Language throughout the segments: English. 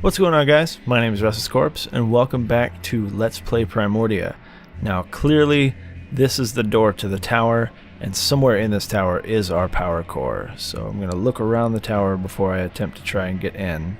What's going on, guys? My name is TheRestlessCorpse, and welcome back to Let's Play Primordia. Now, clearly, this is the door to the tower, and somewhere in this tower is our power core. So I'm going to look around the tower before I attempt to try and get in.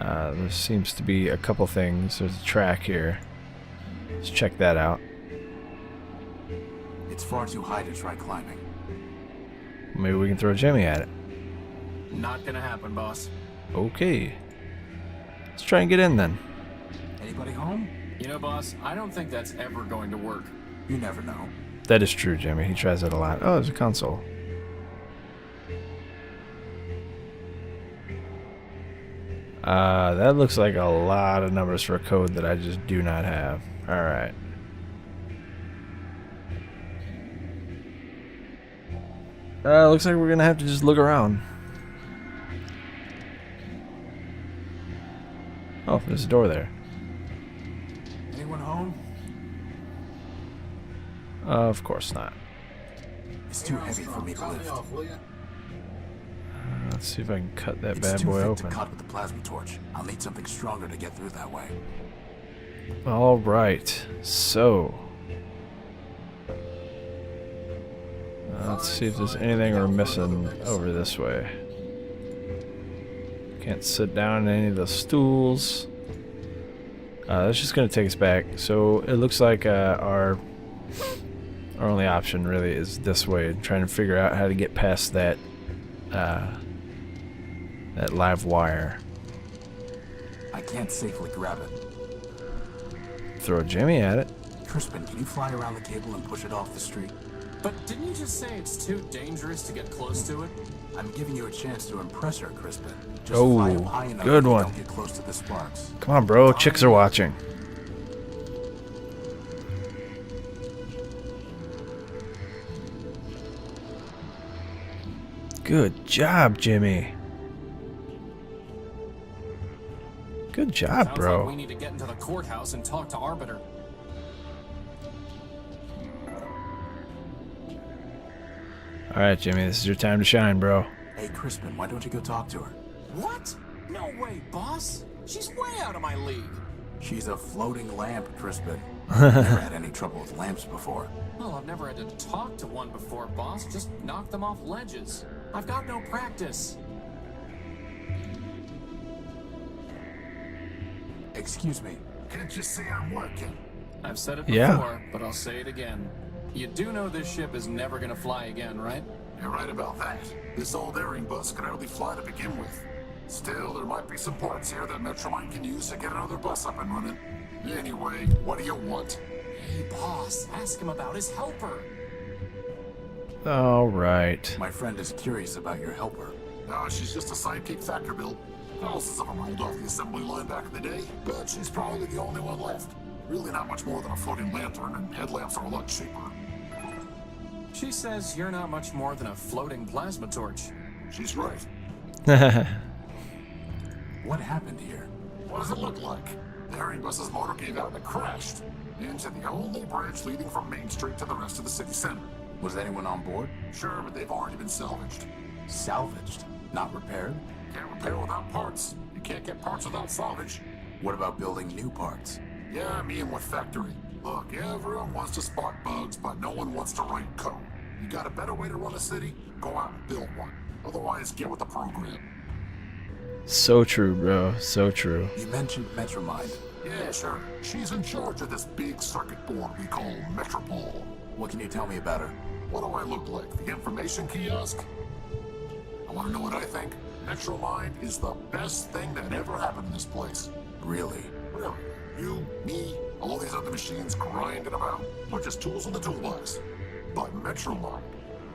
There seems to be a couple things. There's a track here. Let's check that out. It's far too high to try climbing. Maybe we can throw Jimmy at it. Not gonna happen, boss. Okay. Let's try and get in then. Anybody home? You know, boss, I don't think that's ever going to work. You never know. That is true, Jimmy. He tries it a lot. Oh, there's a console. That looks like a lot of numbers for a code that I just do not have. Alright. Looks like we're gonna have to just look around. Oh, there's a door there. Anyone home? Of course not. It's too heavy for me to lift. Let's see if I can cut that It's bad too boy thick open. to cut with the plasma torch. I'll need something stronger to get through that way. Alright, so let's see if there's anything we're missing over this way. Can't sit down in any of the stools. That's just gonna take us back. So it looks like our only option really is this way, trying to figure out how to get past that that live wire. I can't safely grab it. Throw Jimmy at it. Crispin, can you fly around the cable and push it off the street? But didn't you just say it's too dangerous to get close to it? I'm giving you a chance to impress her, Crispin. Just Oh, fly up high enough good so you one. don't get close to the sparks. Come on, bro. Chicks are watching. Good job, Jimmy. Good job, Sounds bro. like we need to get into the courthouse and talk to Arbiter. Alright, Jimmy. This is your time to shine, bro. Hey, Crispin, why don't you go talk to her? What? No way, boss. She's way out of my league. She's a floating lamp, Crispin. Never had any trouble with lamps before. Well, I've never had to talk to one before, boss. Just knock them off ledges. I've got no practice. Excuse me. Can't you see I'm working? I've said it before, Yeah. but I'll say it again. You do know this ship is never gonna fly again, right? You're right about that. This old airing bus can hardly fly to begin with. Still, there might be some parts here that Metropol can use to get another bus up and running. Anyway, what do you want? Hey, boss, ask him about his helper. Alright. My friend is curious about your helper. She's just a sidekick factor build. Thousands of them rolled off the assembly line back in the day, but she's probably the only one left. Really not much more than a floating lantern, and headlamps are a lot cheaper. She says you're not much more than a floating plasma torch. She's right. What happened here? What does it look like? The airing bus's motor gave out and it crashed into the only bridge leading from Main Street to the rest of the city center. Was anyone on board? Sure, but they've already been salvaged. Salvaged, not repaired? Can't repair without parts. You can't get parts without salvage. What about building new parts? Yeah, me and what factory? Look, everyone wants to spot bugs, but no one wants to write code. You got a better way to run a city? Go out and build one. Otherwise, get with the program. So true, bro. So true. You mentioned Metromind. Yeah, sure. She's in charge of this big circuit board we call Metropol. What can you tell me about her? What do I look like? The information kiosk? I want to know what I think. Metromind is the best thing that ever happened in this place. Really? Really? You, me, all these other machines grinding about. We're just tools in the toolbox. But Metromind,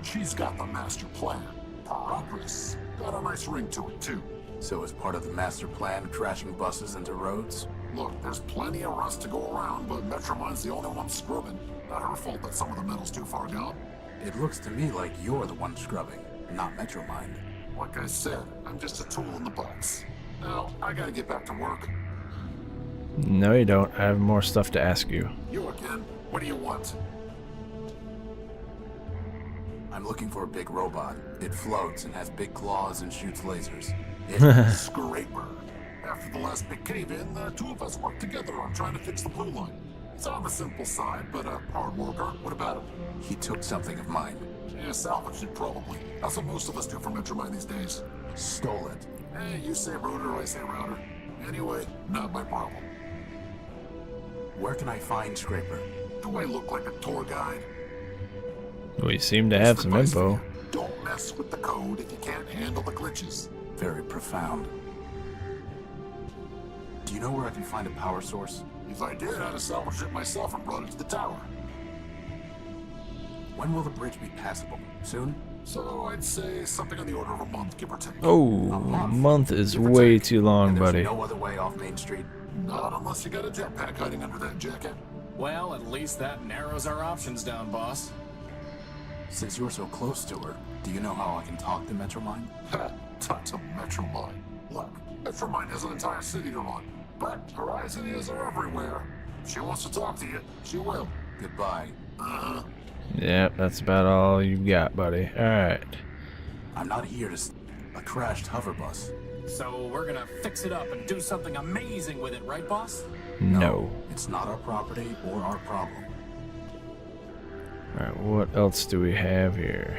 she's got the master plan. Progress. Got a nice ring to it, too. So as part of the master plan, crashing buses into roads? Look, there's plenty of rust to go around, but Metromind's the only one scrubbing. Not her fault that some of the metal's too far gone. It looks to me like you're the one scrubbing, not Metromind. Like I said, I'm just a tool in the box. Now, I gotta get back to work. No, you don't. I have more stuff to ask you. You again? What do you want? I'm looking for a big robot. It floats and has big claws and shoots lasers. It Scraper. After the last big cave-in, the two of us worked together on trying to fix the blue line. It's on the simple side, but a hard worker. What about him? He took something of mine. Yeah, salvaged it probably. That's what most of us do for Metromine these days. Stole it. Hey, you say router, I say router. Anyway, not my problem. Where can I find Scraper? Do I look like a tour guide? We seem to have some Advice for info. you, don't mess with the code if you can't handle the glitches. Very profound. Do you know where I can find a power source? If I did, I'd have salvaged it myself and brought it to the tower. When will the bridge be passable? Soon? So I'd say something on the order of a month, give or take. Oh, a month is way too long, And there's buddy. no other way off Main Street? Not unless you got a jetpack hiding under that jacket. Well, at least that narrows our options down, boss. Since you're so close to her, do you know how I can talk to Metromine? Ha! Talk to Metromine. Look, Metromine has an entire city to run, but Horizon is everywhere. If she wants to talk to you, she will. Goodbye. Yeah, that's about all you got, buddy. Alright. I'm not here to a crashed hover bus. So we're gonna fix it up and do something amazing with it, right, boss? No. It's not our property or our problem. Alright, what else do we have here?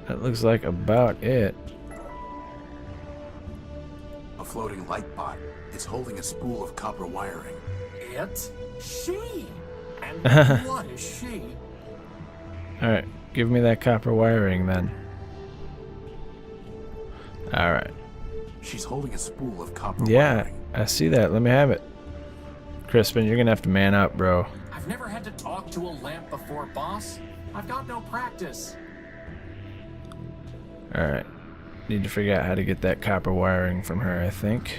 That looks like about it. A floating light pot. It's holding a spool of copper wiring. It? She? And what is she? Alright, give me that copper wiring then. Alright. She's holding a spool of copper Yeah, wiring. I see that. Let me have it. Crispin, you're gonna have to man up, bro. I've never had to talk to a lamp before, boss. I've got no practice. Alright. Need to figure out how to get that copper wiring from her, I think.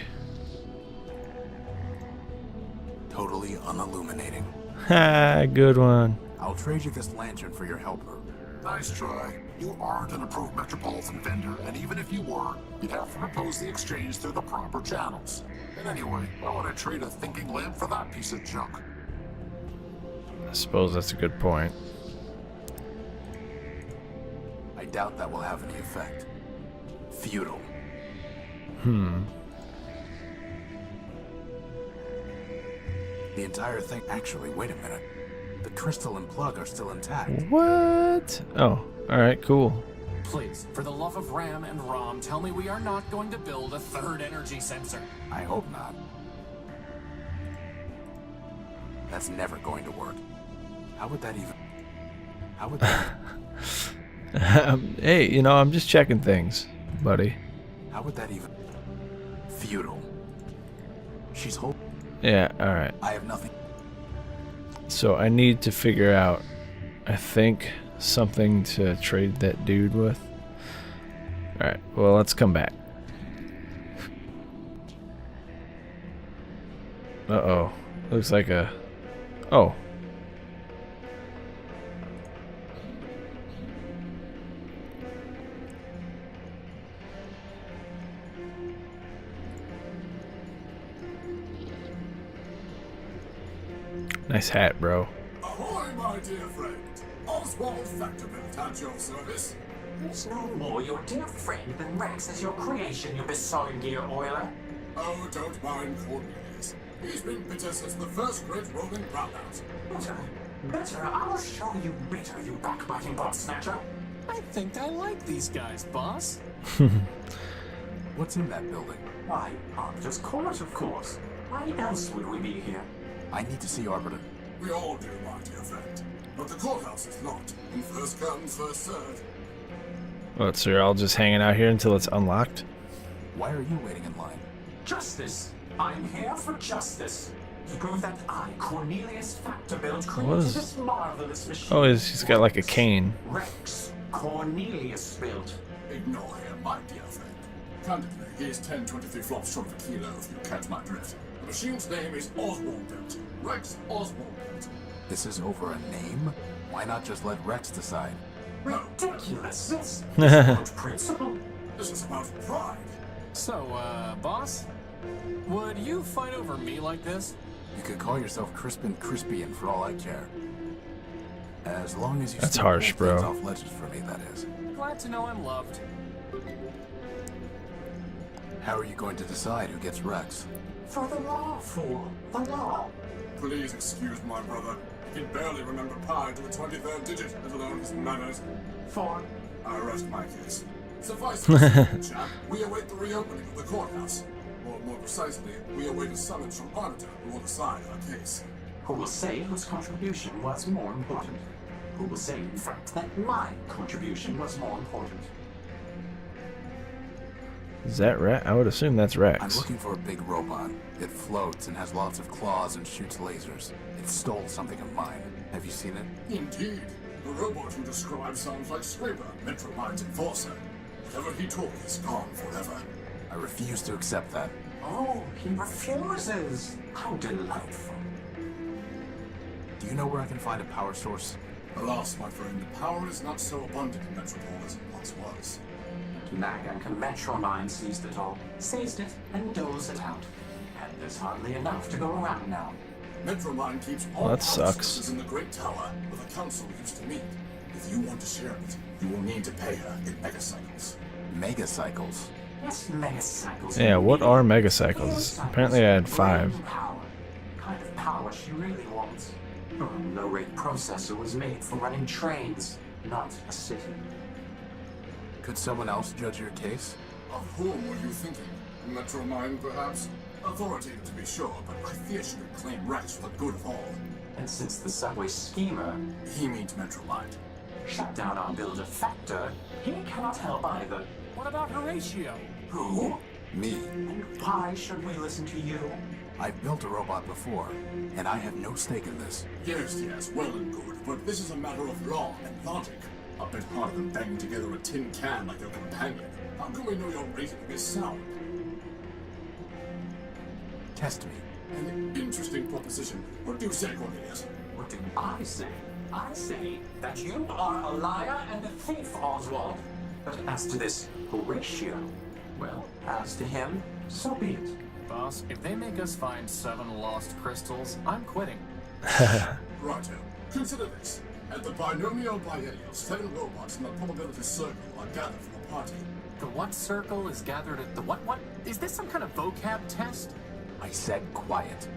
Totally unilluminating. Ha, good one. I'll trade you this lantern for your helper. Nice try. You aren't an approved Metropolitan vendor, and even if you were, you'd have to propose the exchange through the proper channels. And anyway, why would I trade a thinking lamp for that piece of junk? I suppose that's a good point. I doubt that will have any effect. Futile. The entire thing. Actually, wait a minute. The crystal and plug are still intact. What? Oh, alright, cool. Please, for the love of Ram and Rom, tell me we are not going to build a third energy sensor. I hope not. That's never going to work. How would that even... How would that... Hey, you know, I'm just checking things, buddy. How would that even... Futile. She's holding... Yeah, alright. I have nothing... So I need to figure out, I think, something to trade that dude with. Alright, well, let's come back. Uh-oh. Looks like a... Oh. Nice hat, bro. Ahoy, my dear friend. Oswald Factorbuilt at your service. There's no more your dear friend than Rex as your creation, you besotted dear oiler. Oh, don't mind Cornelius. He's been bitter since the first great Roman brownout. Better, I'll show you bitter, you backbiting bot snatcher. I think I like these guys, boss. What's in that building? Why, Arbiter's Court, of course. Why else would we be here? I need to see Arbiter. We all do, my dear friend. But the courthouse is locked. And first come, first served. What, so you're all just hanging out here until it's unlocked? Why are you waiting in line? Justice. I'm here for justice. To prove that I, Cornelius Factorbuilt, What created is- this marvelous machine. Oh, he's got like a cane. Rex Cornelius built. Ignore him, my dear friend. Candidly, he's 10-23 flops short of a kilo if you catch my drift. The machine's name is Oswald Built. Rex Oswald Built. This is over a name? Why not just let Rex decide? Ridiculous. This is not principle. This is about pride. So, boss? Would you fight over me like this? You could call yourself Crispin Crispian for all I care. As long as you That's still harsh, pull things bro. off ledges for me, that is. Glad to know I'm loved. How are you going to decide who gets Rex? For the law, fool. The law. Please excuse my brother. He can barely remember pi to the 23rd digit, let alone his manners. For... I rest my case. Suffice to say, chap, we await the reopening of the courthouse. Or more precisely, we await a summons from Arbiter who will decide our case. Who will say whose contribution was more important? Who will say, in fact, that my contribution was more important? Is that Rex? I would assume that's Rex. I'm looking for a big robot. It floats and has lots of claws and shoots lasers. It stole something of mine. Have you seen it? Indeed. The robot you describe sounds like Scraper, Metromind's enforcer. Whatever he took is gone forever. I refuse to accept that. Oh, he refuses. How delightful. Do you know where I can find a power source? Alas, my friend, power is not so abundant in Metropol as it once was. Nagank Metromine seized it all. Seized it and doles it out. And there's hardly enough to go around now. Metromine keeps all Well, that power sucks. sources in the Great Tower, where the Council used to meet. If you want to share it, you will need to pay her in megacycles. Megacycles? Yes, megacycles. Yeah, what are megacycles? Apparently I had 5. Brain power. The kind of power she really wants. Her low-rate processor was made for running trains, not a city. Could someone else judge your case? Of whom were you thinking? Metromine, perhaps? Authoritative to be sure, but I fear she would claim Rex for the good of all. And since the subway schemer He means Metromine. shut down our builder Factor, he cannot help either. What about Horatio? Who? Me. And why should we listen to you? I've built a robot before, and I have no stake in this. Yes, well and good, but this is a matter of law and logic. A bit harder than banging together a tin can like your companion. How can we know your reasoning is sound? Test me. An interesting proposition. What do you say, Cornelius? What do I say? I say that you are a liar and a thief, Oswald. But as to this Horatio, well, as to him, so be it. Boss, if they make us find 7 lost crystals, I'm quitting. Righto. Consider this. At the binomial biennial, 7 robots in the probability circle are gathered for the party. The what circle is gathered at the what? Is this some kind of vocab test? I said quiet.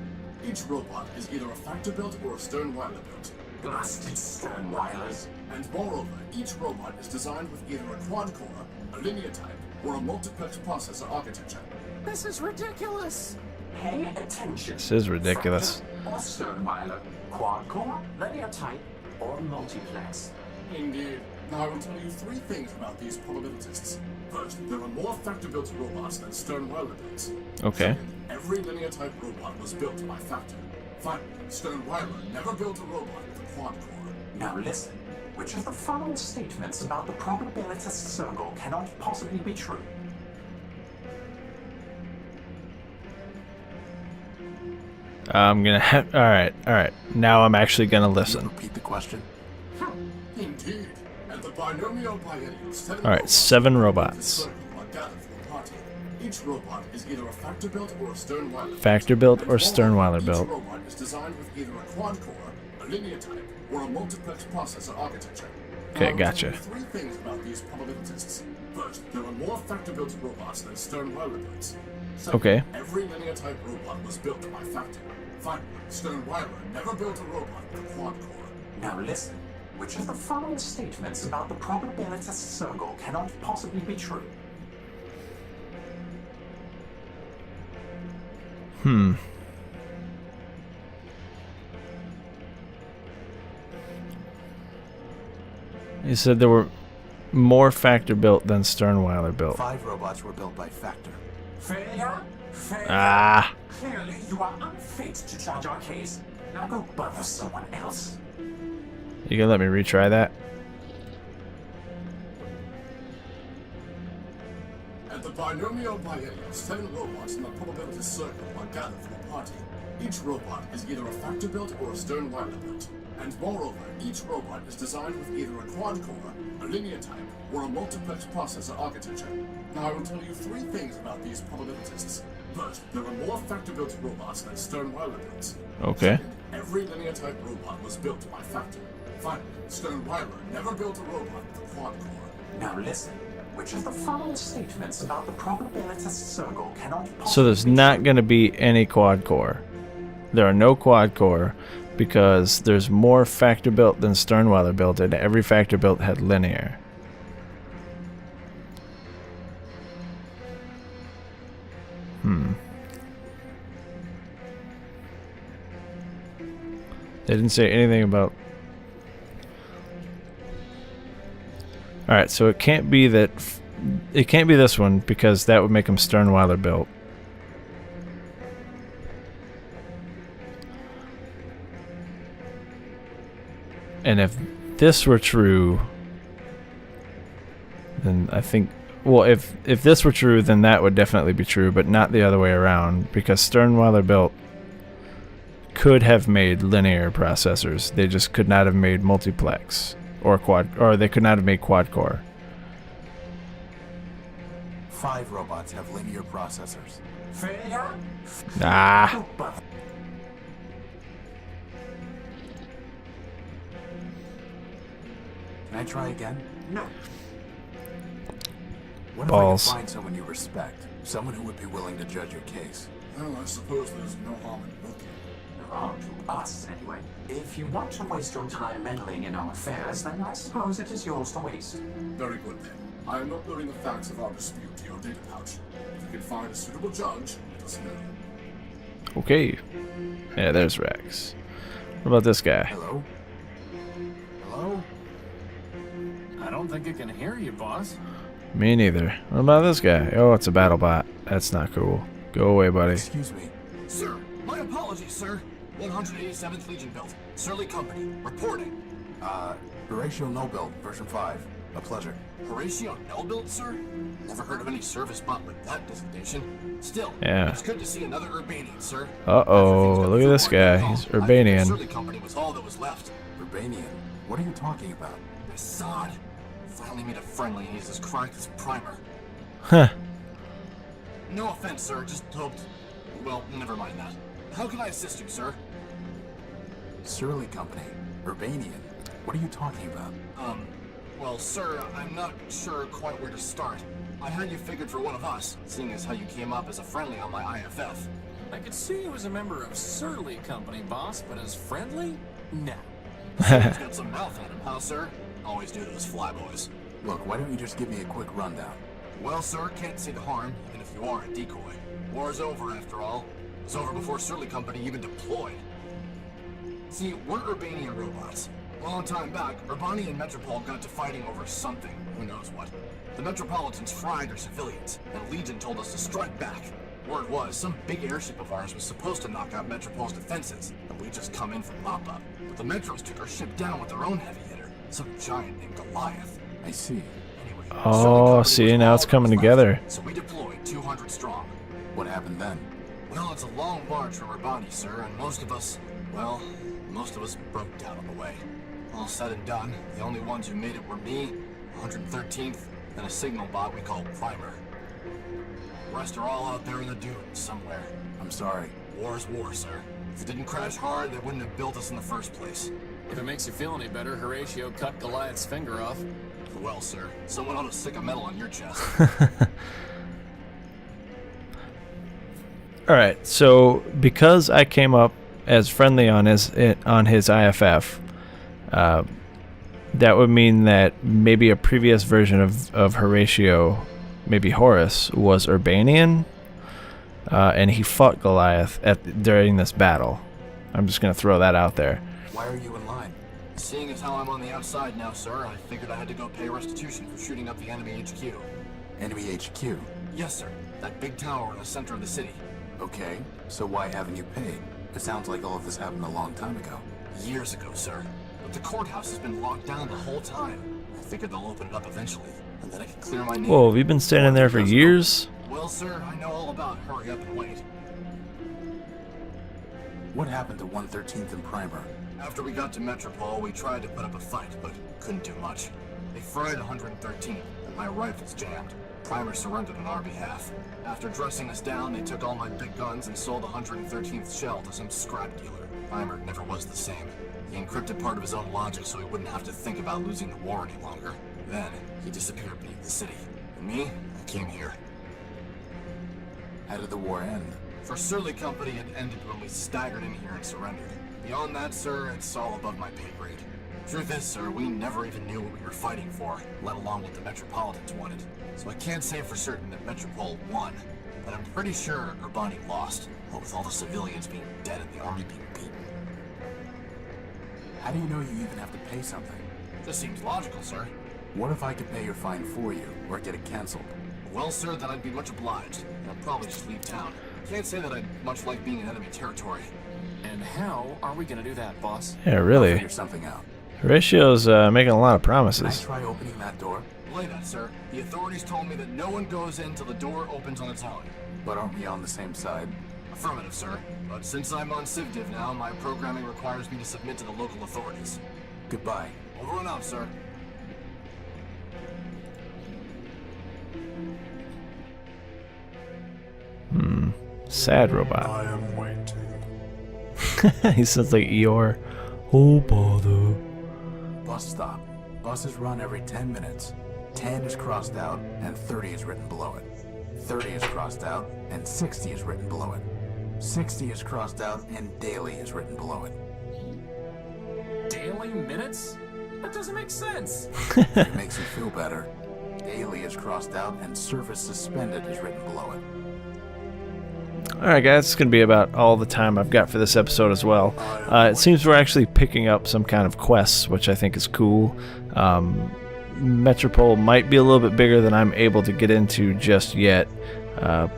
Each robot is either a factor built or a Sternweiler built. Blasted Sternweilers. And moreover, each robot is designed with either a quad-core, a linear type, or a multiplex processor architecture. This is ridiculous. Pay attention. This is ridiculous. Factor or Sternweiler, quad-core, linear type, or multiplex. Indeed. Now I will tell you 3 things about these probabilitists. First, there are more factor-built robots than Sternweiler builds. Okay. Second, every linear type robot was built by Factor. Finally, Sternweiler never built a robot with a quad-core. Now listen, which of the following statements about the probabilitist circle cannot possibly be true? I'm gonna have. Alright. Now I'm actually gonna listen. Repeat the question. Indeed. At the binomial biennial, 7 Alright, robots 7 in the robots. circle are gathered for the party. Each robot is either a factor built or a Sternweiler. Factor built And or moreover, Sternweiler built. Each robot is designed with either a quad-core, a linear type, or a multiplex processor architecture. Okay, Now, I'll gotcha. tell you 3 things about these probabilitists. First, there are more factor-built robots than Sternweiler builds. Second, Okay. every linear type robot was built by Factor. Finally, Sternweiler never built a robot with a quad-core. Now listen, which of the following statements about the probabilitist circle cannot possibly be true? You said there were more factor built than Sternweiler built. 5 robots were built by Factor. Failure? Failure? Ah. Clearly, you are unfit to judge our case. Now go bother someone else. You gonna let me retry that? At the binomial biennial, 7 robots in the probability circle are gathered for the party. Each robot is either a factor built or a Sternweiler built. And moreover, each robot is designed with either a quad-core, a linear type, or a multiplex processor architecture. Now I will tell you 3 things about these probabilitists. First, there are more factor-built robots than Sternweiler builds. Okay. Second, every linear type robot was built by Factor. Finally, Sternweiler never built a robot with a quad-core. Now listen, which is the following statements about the probabilitist circle cannot possibly So there's not going to be any quad core. There are no quad core because there's more factor built than Sternweiler built, and every factor built had linear. They didn't say anything about... Alright, so it can't be that... It can't be this one because that would make them Sternweiler built. And if this were true, then I think... Well, if this were true, then that would definitely be true, but not the other way around, because Sternweiler built could have made linear processors. They just could not have made multiplex or they could not have made quad core. 5 robots have linear processors. Failure? Ah. Can I try again? No. What Balls. if I can find someone you respect? Someone who would be willing to judge your case? Well, I suppose there's no harm in looking. There are to us, anyway. If you want to waste your time meddling in our affairs, then I suppose it is yours to waste. Very good then. I am uploading the facts of our dispute to your data pouch. If you can find a suitable judge, let us know. Okay. Yeah, there's Rex. What about this guy? Hello? Hello? I don't think it can hear you, boss. Me neither. What about this guy? Oh, it's a battle bot. That's not cool. Go away, buddy. Excuse me. Sir, my apologies, sir. 187th Legion built. Surly Company. Reporting. Horatio no build, version 5. A pleasure. Horatio no built, sir? Never heard of any service bot with that designation. Still, Yeah. it's good to see another Urbanian, sir. Uh-oh, look at this guy. He's Urbanian. Surly Company was all that was left. Urbanian? What are you talking about? Assad. Finally made a friendly and he's as cracked as Primer. Huh. No offense, sir. Just hoped... Well, never mind that. How can I assist you, sir? Surly Company. Urbanian. What are you talking about? Well, sir, I'm not sure quite where to start. I had you figured for one of us, seeing as how you came up as a friendly on my IFF. I could see you as a member of Surly Company, boss, but as friendly? No. He's got some mouth on him, huh, sir? Always do those flyboys. Look, why don't you just give me a quick rundown? Well, sir, can't see the harm, even if you are a decoy. War's over, after all. It was over before Surly Company even deployed. See, we're Urbanian robots. A long time back, Urbanian and Metropol got to fighting over something. Who knows what. The Metropolitans fried our civilians, and Legion told us to strike back. Word was, some big airship of ours was supposed to knock out Metropol's defenses, and we just come in for mop-up. But the Metros took our ship down with their own heavy hitter, some giant named Goliath. I see. Anyway, Oh, Surly Company see, was now all it's that coming was together. left, so we deployed 200 strong. What happened then? Well, it's a long march from Urbani, sir, and most of us broke down on the way. All said and done, the only ones who made it were me, 113th, and a signal bot we call Primer. The rest are all out there in the dunes somewhere. I'm sorry. War's war, sir. If it didn't crash hard, they wouldn't have built us in the first place. If it makes you feel any better, Horatio cut Goliath's finger off. Well, sir, someone ought to stick a medal on your chest. Alright, so because I came up as friendly on his IFF, that would mean that maybe a previous version of Horatio, maybe Horus, was Urbanian, and he fought Goliath during this battle. I'm just going to throw that out there. Why are you in line? Seeing as how I'm on the outside now, sir, I figured I had to go pay restitution for shooting up the enemy HQ. Enemy HQ. Yes, sir. That big tower in the center of the city. Okay, so why haven't you paid? It sounds like all of this happened a long time ago. Years ago, sir. But the courthouse has been locked down the whole time. I figured they'll open it up eventually, and then I can clear my name. Whoa, have you been standing there for years? Well, sir, I know all about hurry up and wait. What happened to 113th and Primer? After we got to Metropol, we tried to put up a fight, but couldn't do much. They fried 113th, and my rifles jammed. Primer surrendered on our behalf. After dressing us down, they took all my big guns and sold the 113th shell to some scrap dealer. Primer never was the same. He encrypted part of his own logic so he wouldn't have to think about losing the war any longer. Then, he disappeared beneath the city. And me, I came here. How did the war end? For Surly Company, it ended when we staggered in here and surrendered. Beyond that, sir, it's all above my pay grade. Truth is, sir, we never even knew what we were fighting for, let alone what the Metropolitans wanted. So I can't say for certain that Metropol won, but I'm pretty sure Urbanian lost, what with all the civilians being dead and the army being beaten. How do you know you even have to pay something? This seems logical, sir. What if I could pay your fine for you, or get it canceled? Well, sir, then I'd be much obliged, and I'd probably just leave town. Can't say that I'd much like being in enemy territory. And how are we gonna do that, boss? Yeah, I'll really. figure something out. Horatio's making a lot of Can I promises. try opening that door? Belay that, sir. The authorities told me that no one goes in till the door opens on its own. But aren't we on the same side? Affirmative, sir. But since I'm on CivDiv now, my programming requires me to submit to the local authorities. Goodbye. Over and out, sir. Sad robot. I am waiting. He sounds like Eeyore. Oh, bother. Bus stop. Buses run every 10 minutes. 10 is crossed out, and 30 is written below it. 30 is crossed out, and 60 is written below it. 60 is crossed out, and daily is written below it. Daily minutes? That doesn't make sense. If it makes you feel better, daily is crossed out, and service suspended is written below it. Alright guys, it's going to be about all the time I've got for this episode as well. It seems we're actually picking up some kind of quests, which I think is cool. Metropol might be a little bit bigger than I'm able to get into just yet,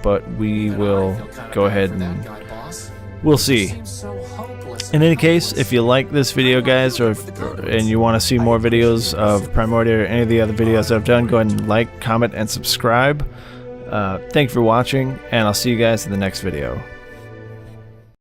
but we will go ahead and we'll see. In any case, if you like this video guys, and you want to see more videos of Primordia or any of the other videos I've done, go ahead and like, comment, and subscribe. Thank you for watching, and I'll see you guys in the next video.